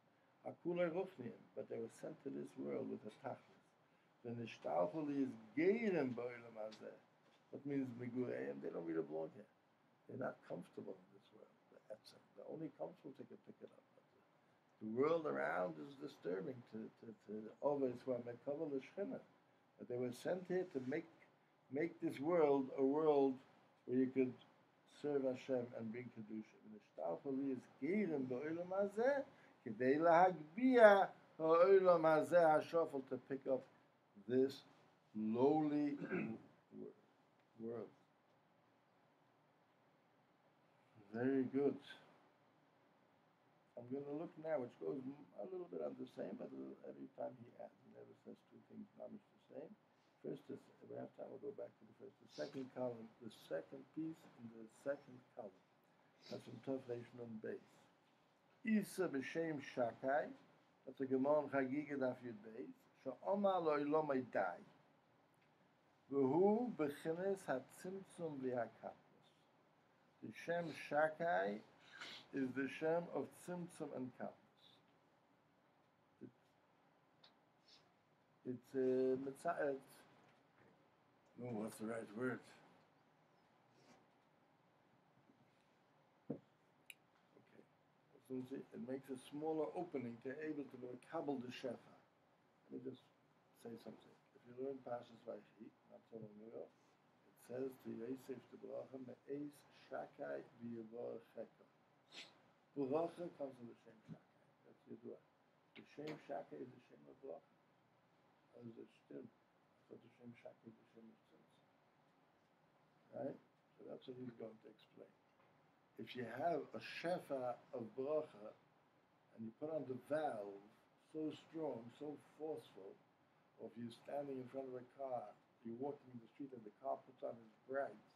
Akulei ruchniim, but they were sent to this world with a tachlis. The nishtalchuli is geirem ba'olam hazeh. That means megureihem, they don't really belong here. They're not comfortable in this world. The only comfortable they can pick it up. The world around is disturbing to always who are mekabel l'shchina. But they were sent here to make this world a world where you could serve Hashem and bring kedusha. And the shtalchuli is geirem ba'olam hazeh k'dei lahagbia ha'olam hazeh hashofel, to pick up this lowly world. Very good. I'm going to look now, which goes a little bit on the same, but every time he adds, he never says two things not much the same. First, if we have time, we'll go back to the first. The second column, the second piece in the second column. That's from Tofresh Nun Beis. Isa b'shem Shakai, that's a Gemara Chagiga Daf Yud Beis. She'omar lo ilomai dai. V'hu b'chines hatzimtzum v'hakapus. The Shem Shakai is the Shem of Tzimtzum and Kapus. It's Mitzayet. No, what's the right word? Okay. It makes a smaller opening to able to kabel the Shefa. Let me just say something. If you learn Parshos VaERaH, not so long ago, it says to Yosef the Bracha, Me'ez Shakai v'yavor Cheka. VaERaH comes from the Shem Shakai. That's Yidua. The Shem Shakai is the Shem of VaERaH. As a Shtim. So the Shem Shakai is the Shem of Tzimtzum. Right? So that's what he's going to explain. If you have a Shefa of Bracha, and you put on the valve so strong, so forceful, or if you're standing in front of a car, you're walking in the street and the car puts on its brights,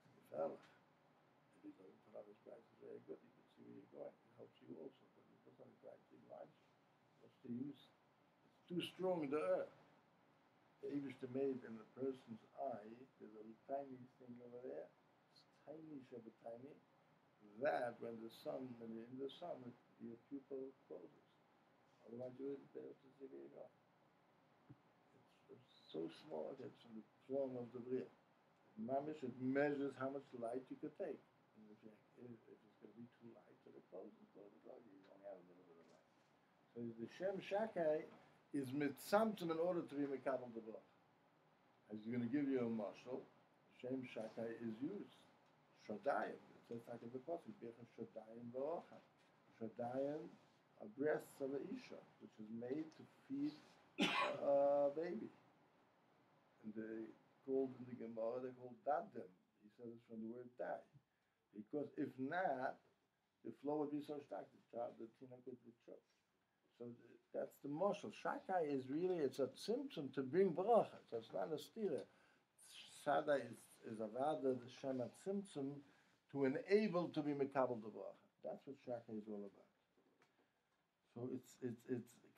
you fell. If he doesn't put on his brights, it's very good. Where you're going, it helps you also, but it doesn't drive the lights. What's the use? It's too strong, the earth. The Eibishter made in the person's eye, there's a tiny thing over there, it's tiny, tiny, that when the sun, when you're in the sun, your pupil closes. Otherwise you wouldn't be able to see where you're going. It's so small that it's from the form of the Bria. Mamish, it measures how much light you could take. And if it's going to be too light, so it closes, you only have a little bit of light. So the Shem Shakai is mitzamtzum in order to be mekabel the Bracha. As he's going to give you a mashal, Shem Shakai is used. Shodayim. It says like in the Pasuk, Becha Shodayim V'Ocha. Shodayim are breasts of an Isha, which is made to feed a baby. And they called in the Gemara, they're called dadim. He said it's from the word dai. Because if not, the flow would be so stark, the tinok would be choked. So that's the moshel. Shakai is really, it's a symptom to bring bracha. So it's not a stira. Sada is a vada, the shema symptom, to enable to be mekabel the bracha. That's what Shakai is all about. So it's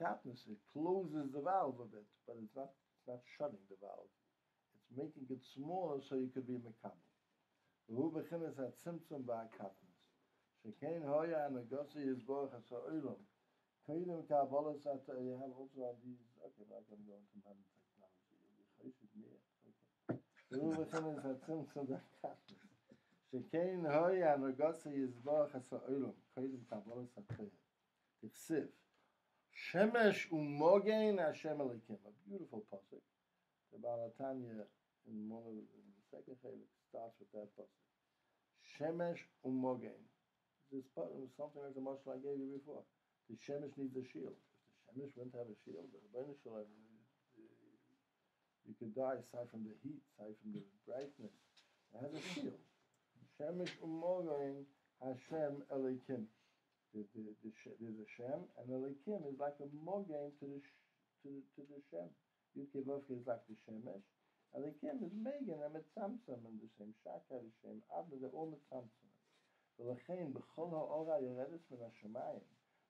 katnus. It closes the valve a bit, but it's not shutting the valve. It's making it smaller so you could be mekabel. Who beginnes at symptom by katnus. Shekein hoya and agosi is bracha so olam. Kaidem kabbalah sat. You have also on these. Okay, I'm going to go into modern technology. Okay. Who beginnes at symptom by katnus. Shekein hoya and agosi is bracha so olam. Kaidem kabbalah sat. Tichsiv. Shemesh umogein Hashem Elikim. A beautiful pasuk. The Balatanya in one of the second chelik starts with that pasuk. Shemesh umogen. This is something like the mashal I gave you before. The shemesh needs a shield. If the shemesh wouldn't have a shield, you could die aside from the heat, aside from the brightness. It has a shield. Shemesh umogen Hashem Elikim. There's a Shem, and Elikim is like a mogen to the Shem. Yud-Kei-Vav-Kei is like the Shemesh. Elikim is Megan and Mitzamtzam and the same Shaka, the same Abba, they're all Mitzamtzam. ולכן בכל האורה יורדת מן השמיים,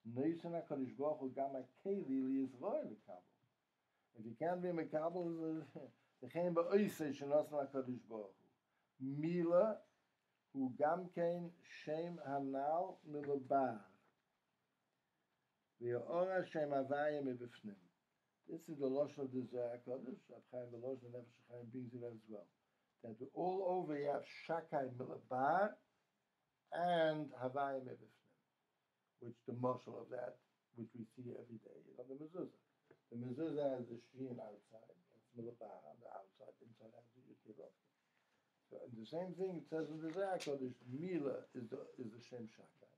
נויסן הקדוש ברוך הוא גם הכלי ליזרוע לקבל. If you can't be מקבל, לכן באויסה שנוסן הקדוש ברוך הוא. מילה הוא גם כן שם הנ"ל מלבר. והאורה שם הוויה מבפנים. This is the Lashon of the Zohar Kodesh. Rab Chaim the Lashon of Nefesh Chaim brings it as well. That all over you have Shakai Milabar and Havaya Mebifnim, which the mashal of that, which we see every day, is on the mezuzah. The mezuzah has the sheen outside, it's Milabar on the outside, inside has the Yud-Kei-Vav-Kei. So and the same thing it says in the Zohar Kodesh, Mila is the Shem Shakai.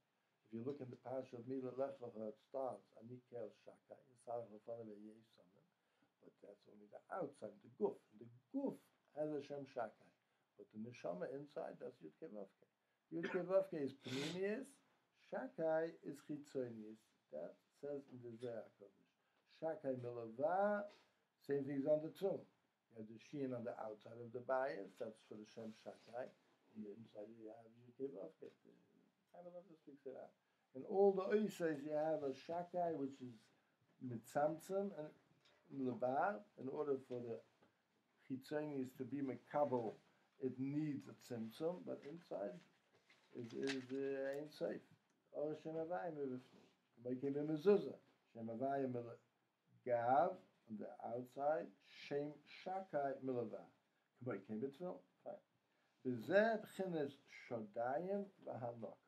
If you look in the Parshos of Mila Lech Lecha, it starts, Anikel Shakai, but that's only the outside, the guf. The guf has a Shem Shakai, but the neshama inside, that's Yud-Kei-Vav-Kei. Yud-Kei-Vav-Kei is Pnimius, Shakai is Chitzonius. That says in the Zohar Kodesh. Shakai Milavah, same thing is on the tomb. You have the Sheen on the outside of the bias, that's for the Shem Shakai. Inside you have Yud-Kei-Vav-Kei. I don't know if this speaks it out. In all the Oisais you have a Shakai, which is Mitzamtzim and Levar. In order for the Chitzonius to be Mekabel, it needs a Tzimtzum, but inside ain't safe. Or Shem Havaya Mevifnim. Like in the Mezuzah. Shem Havaya Gav on the outside, Shem Shakai Milavar. Like in Mitzvah. Fine. V'zeh b'chines Shodayim v'Hanokah.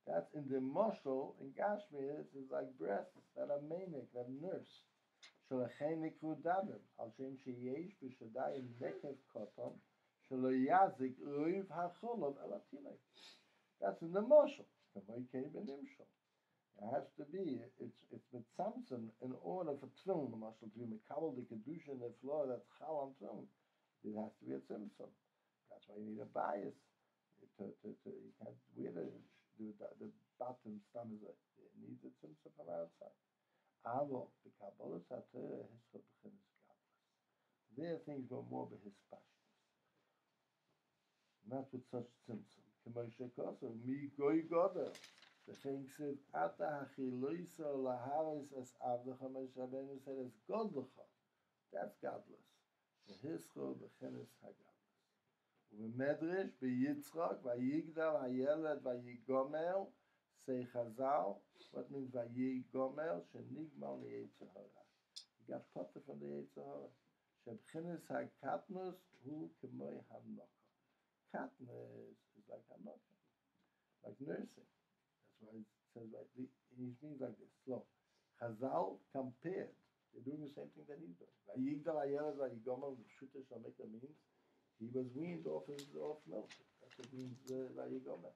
That's in the mashal, in Gashmi, it's like breasts that are manic, that nurse. Shalachein nikru davim, al shem sheyesh b'shadayim nekev koton, shalo yazik uiv hacholov elatinai. That's in the mashal. It has to be, it's with Samson, in order for tefillin, the mashal, to be mekabel the kedusha in the floor, that's chal on tefillin. It has to be a tzimtzum. That's why you need a bias. You can't wear the bottom stomach. It needs a tzimtzum from outside. Avo, the Kabbalah Satorah, his b'chinas gadlus. There things go more by his passions. Not with such tzimtzum. K'moshe koso, mi goy godel. The thing says, Ata hachiloisa laharis as avdecha Moshe Rabbeinu said, as godlecha. That's gadlus. The hischo b'chinas hagadlus. U'medrash b'yitzchak v'yigdal hayeled v'yigomer say Chazal. What means v'yigomer? Shenigmal li'Yetzer Hara. He got potter from the Yetzer Hara. Shebchinis hakatnus hu k'moy hanoka. Katnus is like hanoka, like nursing. That's why it says like it means like this. Slow. Chazal compared. They're doing the same thing that he's doing. V'yigdal hayeled v'yigomer. The Shutta Shameka means he was weaned off milk. That's what means Vayigomer.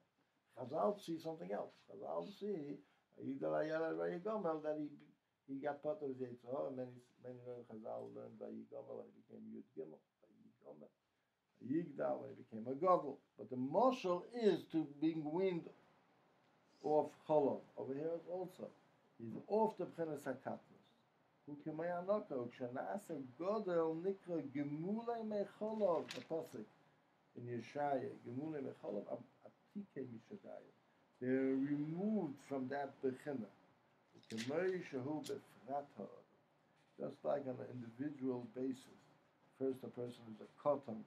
Chazal see something else. Chazal see Vayigomer that he got part of his Yetzer Hara. Many Chazal learned Vayigomer when he became Yud Gimel. Vayigomer. Vayigdal when he became a Godel. But the mashal is to being weaned off Cholov. Over here is also. He's off the B'chinas HaKatnus. Who k'may hanoka, u'kshanasa godel nikra gemulei mecholov, the pasuk in Yeshaya, gemulei mecholov atike mishadayim. They're removed from that bechina. K'may shehu befrat ha'odom. Just like on an individual basis. First, a person is a cotton,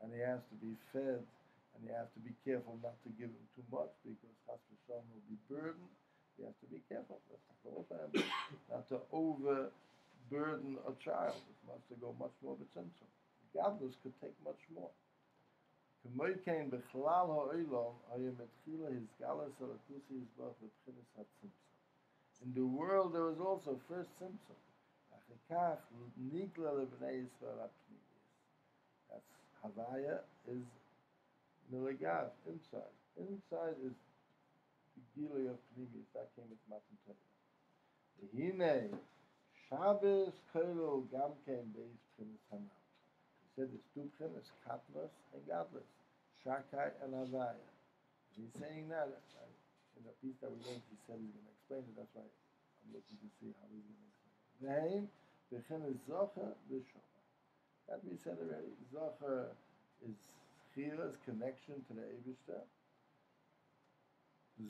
and he has to be fed, and you have to be careful not to give him too much, because chas v'shalom will be burdened. You have to be careful. Not to overburden a child. It must to go much more b'tzimtzum. Godless could take much more. In the world there was also first tzimtzum. That's Havaya is Miligav, inside. Inside is the Gili of Pneumius, that came with Matan Torah. Hine, Shabbos Koilo Gam came based Prince Hanam. He said it's two Prince, Katlas and Gadlus, Shakai and Havaya. He's saying that, in the piece that we learned, he said he's going to explain it, that's why I'm looking to see how he's going to explain it. Ve'heim, v'chen is Zocher, v'shoma. That we said already. Zocher is Chira's connection to the Eibishter.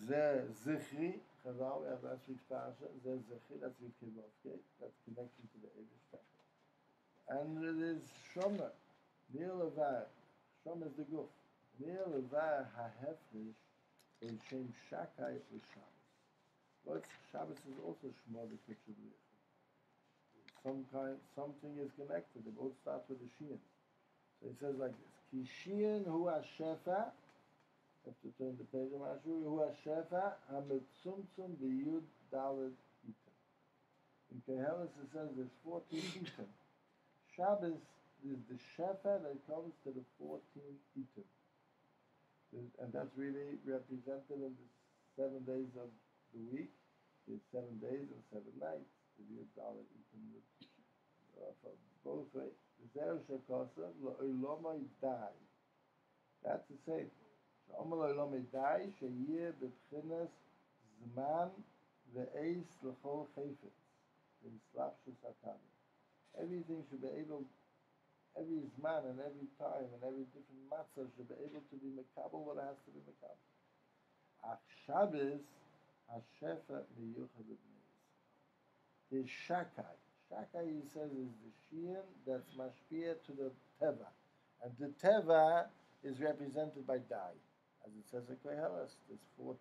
Ze Zichri, Chazal, we have last week's Parsha. Ze Zichri, that's Yud Kevavke, that's connection to the Eibishter. And it is Shoma, Nir Levar. Shoma is the Guf. Nir Levar HaHefrish is Shem Shakai with Shabbos. But Shabbos is also Shema the Kitchubli. Something is connected. They both start with a Shein. So he says like this: Ki Shein hu Hashefa. Have to turn the page of Mashu. Hu Hashefa Hamitzumtzum b'Yud Daled Itim. In Kehelis it says there's 14 Itim. Shabbos is the Shefa that comes to the 14 Itim, and that's really represented in the 7 days of the week. There's 7 days and 7 nights. The Yud Daled Itim. Both ways. That's the same. Everything should be able, every zman and every time and every different matzah should be able to be mekabel what it has to be mekabel. Ach Shabbos, Hashefa miyuchad b'nei Yisrael. Is Shakai. Shakai, he says, is the Shein that's mashpia to the Teva. And the Teva is represented by Dai. As it says in Koheles, there's 14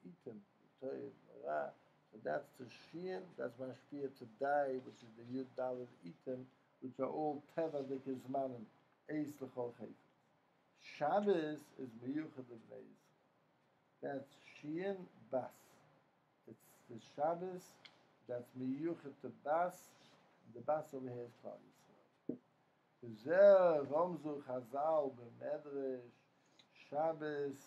Itim, VaERaH. So that's the Shein that's mashpia to Dai, which is the Yud Daled Itim, which are all Teva Dikizmanim, Eis L'chol Chayfet. Shabbos is Miyuchad B'nei Yisrael. That's Shein Bas. It's the Shabbos that's Miyuchad to Bas. The Bas over here is Klal Yisrael. Zer Romzu Chazal b'Medrash Shabbos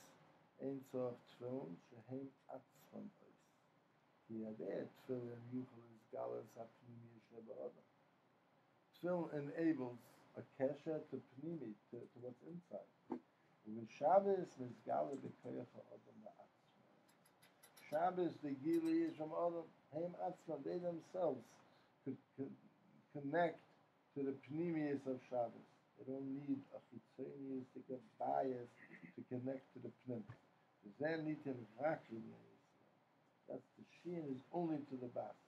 Ein Tzorach Tefillin Shehem Atzmon Ois. Ki Yadeh Tefillin Yuchel is Galas HaPnimi Sheba'odam. Tefillin enables a kesher to Pnimi, to what's inside. With Shabbos Mizgala B'Koyach HaOdam Ba'atzmon. Shabbos the Gili is from Odam. Hem Atzmon, they themselves could connect to the Pnimius of Shabbos. They don't need a chitzonius to get bias to connect to the Pnim. That's the Shein is only to the Bas.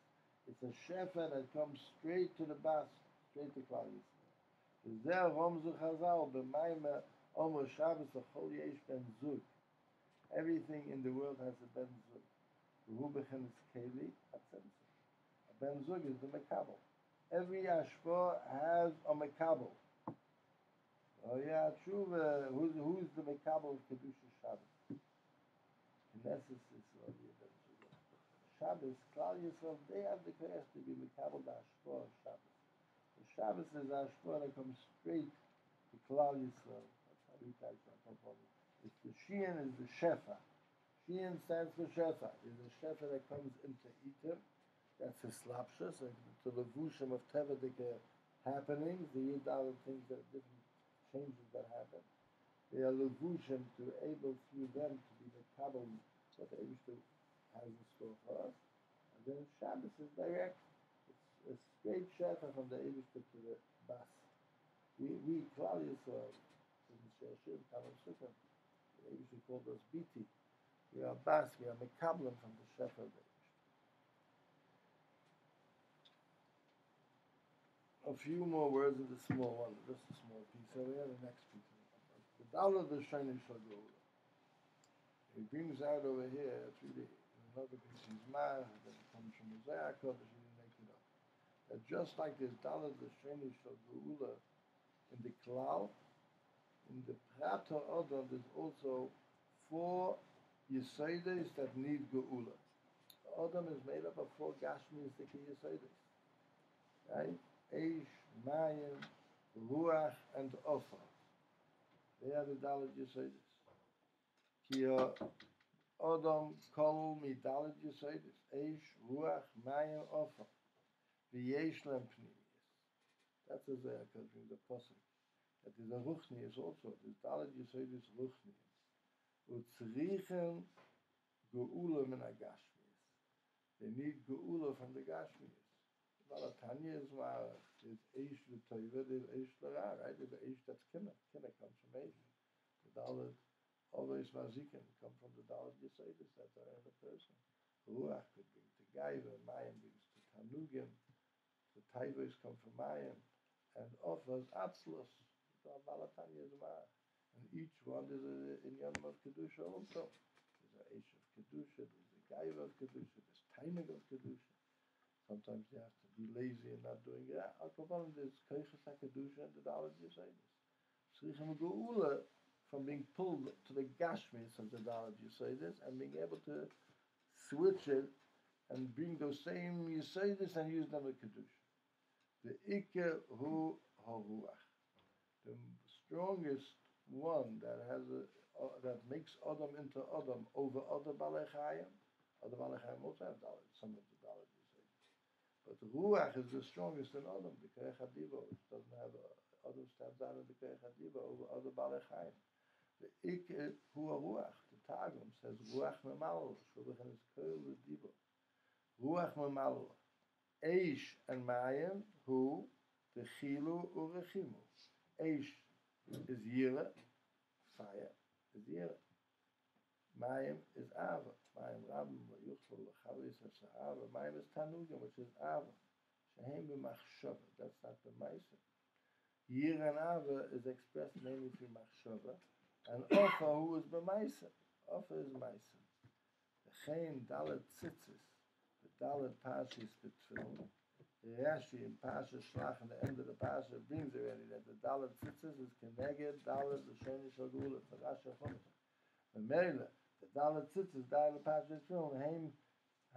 It's a Shefa that comes straight to the Bas, straight to Klal Yisrael. Zer Romzu Chazal b'Maima Omer Shabbos Achol Yesh Ben Zug. Everything in the world has a Ben Zug. V'hu b'chenes Keli Atzemtzim. A Ben Zug is the Mekabel. Every Ashva has a Mekabel. Oh yeah, true. Who's the Mekabel of Kedusha Shabbos? Knesset Yisrael. Shabbos, Klal Yisrael, they have the Kodesh to be Mekabel the Ashva of Shabbos. The Shabbos is Ashva that comes straight to Klal Yisrael. That's how we type it. It's the Shein is the Shefa. Shein stands for Shefa. It's the Shefa that comes into Itim. That's his slapshus, and to the vushim of Tevadik happenings, the Yudal things that are different changes that happen. They are levushim to able through them to be the kabbalah that the Eibishter has in store for us. And then Shabbos is direct. It's a straight shefa from the Eibishter to the Bas. We Klal Yisrael, in Sheshir, Kalam Sukkah, the Eibishter called us Biti. We are Bas, we are Mekablim from the shefa of the a few more words of the small one, just a small piece. So we have the next piece. The Dal of the Shining Shagul. He brings out over here, it's really another piece in Zmar, that comes from Isaiah, but he didn't make it up. That just like this Dal of the Shining Shagul in the Klal, in the Prata Odom, there's also 4 Yesodis that need Geula. The Odom is made up of 4 Gashmiistic Yesodis. Right? Eish, Mayim, Ruach and Ofer. They are the Dalet Yesodis. Ki Odom kol midalet Yesodis. Eish, Ruach, Mayim, Ofer. V'yesh lem pnimius. That's a zeh, because in the Pasuk. That is a Ruchnius also. This Dalet Yesodis Ruchnius. Utzrichen Geula min Agashmius. They need Geula from the Gashmius. Tanya is Eish L'Toiva, there's Eish L'Ra, right? There's Eish that's Kinna. Kinna comes from Eish. The Dalet, always Mazikin, come from the Dalet Yesodis, that's our inner person. Ruach could bring to Gaiva, Mayim brings to Tanugim, the Taivos come from Mayim, and Offer's Atzlus, the Balatanya is Ma'ach. And each one is in Yom of Kedusha also. There's an Eish of Kedusha, there's a Gaiva of Kedusha, there's Tainig of Kedusha. Sometimes you have to be lazy and not doing it. Al-Kabbal, there's Keiches HaKedusha and the Dalet Yesodis. Tzrichem Geula from being pulled to the Gashmis of the Dalet Yesodis and being able to switch it and bring those same Yesodis and use them with Kedusha. The Ikke Hu HaRuach. The strongest one that has that makes Adam into Adam over other Balei Chayim. Other Balei Chayim also have Dalet, some of the Dalet. But Ruach is the strongest in Adam, the Keich HaDivo. It doesn't have, Adam stands out in the Keich HaDivo over other Balei Chayim. The Ikke Hu HaRuach, the Targum says, Ruach Memallah, Shulach and his Keil HaDivo. Ruach Memallah. Eish and Mayim, Hu, the Chilu Urechimu. Eish is Yira, fire is Yira. Mayim is Ava. Mayim Rabbi, Yuchel, Chavis, and Sahava. Mayim is Tanugim, which is Ava. Shehem b'machshava. That's not the Maisa. Yir and Ava is expressed mainly through machshava. And Ofa, who is b'Maisa. Ofa is Maisa. The Chaim Dalet Tzitzis. The Dalet Parshos B'Tfilin. The Rashi in Parshos Shlach, in the end of the Parsha, brings already that the Dalet Tzitzis is Keneged Dalet L'Sheni Shagula. The Rashi Chomita. The Meila. The Dalet Tzitzis, Dalet Parshos B'Tfilin, Haim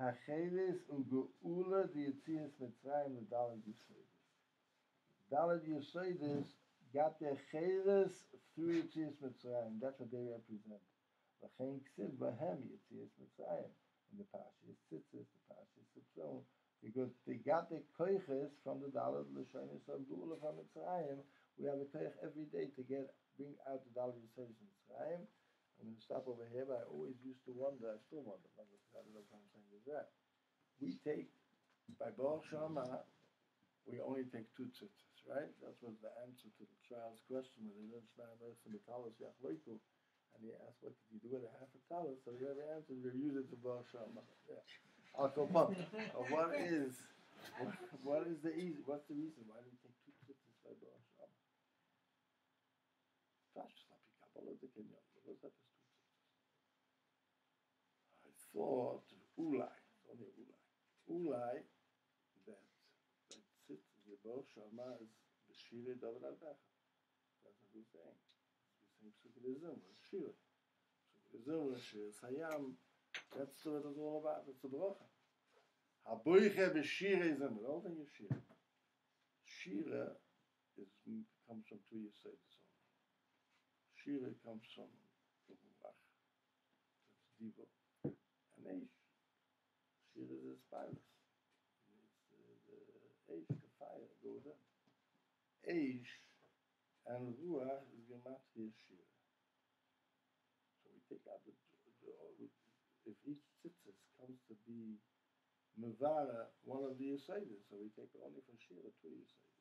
HaCheres U'Geula D'Yetzias Mitzrayim the Dalet Yesodis. Dalet Yesodis got their Cheres through Yetzias Mitzrayim. That's what they represent. L'chein Ksiv B'hem Yetzias Mitzrayim in the Parshas Tzitzis, the Parshas B'Tfilin, because they got their Koiches from the Dalet L'Sheni Shagula from Mitzrayim. We have a Koich every day to bring out the Dalet Yesodis in Mitzrayim. I'm going to stop over here, but I always used to wonder, I still wonder, I don't know if I'm saying is that. We take, by Baruch Shama, we only take 2 tzitzis, right? That was the answer to the child's question when they learned Shema Merch and the Talis Yachloiku. And he asked, what could you do with a half a talis? So the other answer is, we use it to Baruch Shama. Yeah. I'll go back. What is the easy, what's the reason? Why do we take 2 tzitzis by Baruch Shama? What's that? I thought Ulai, only Ulai, that sits in the Baruch Shama is B'Shira David Al-Becha. That's what we're saying. We're saying Psukkah Shira. Psukkah Shira, Hayam, that's what it's all about. It's a bracha. Haboiche B'Shira Zimmer. The whole thing is Shira. Shira comes from 2 Yesodis. Shira comes from the Ruach. That's Divo. And Eish. Shira is a spirus. It's the Eish, the fire, goes in. Eish and Ruach is Gematria Shira. So we take out if each tzitzis comes to be Mevara, one of the Yesodis, so we take only from Shira 2 Yesodis.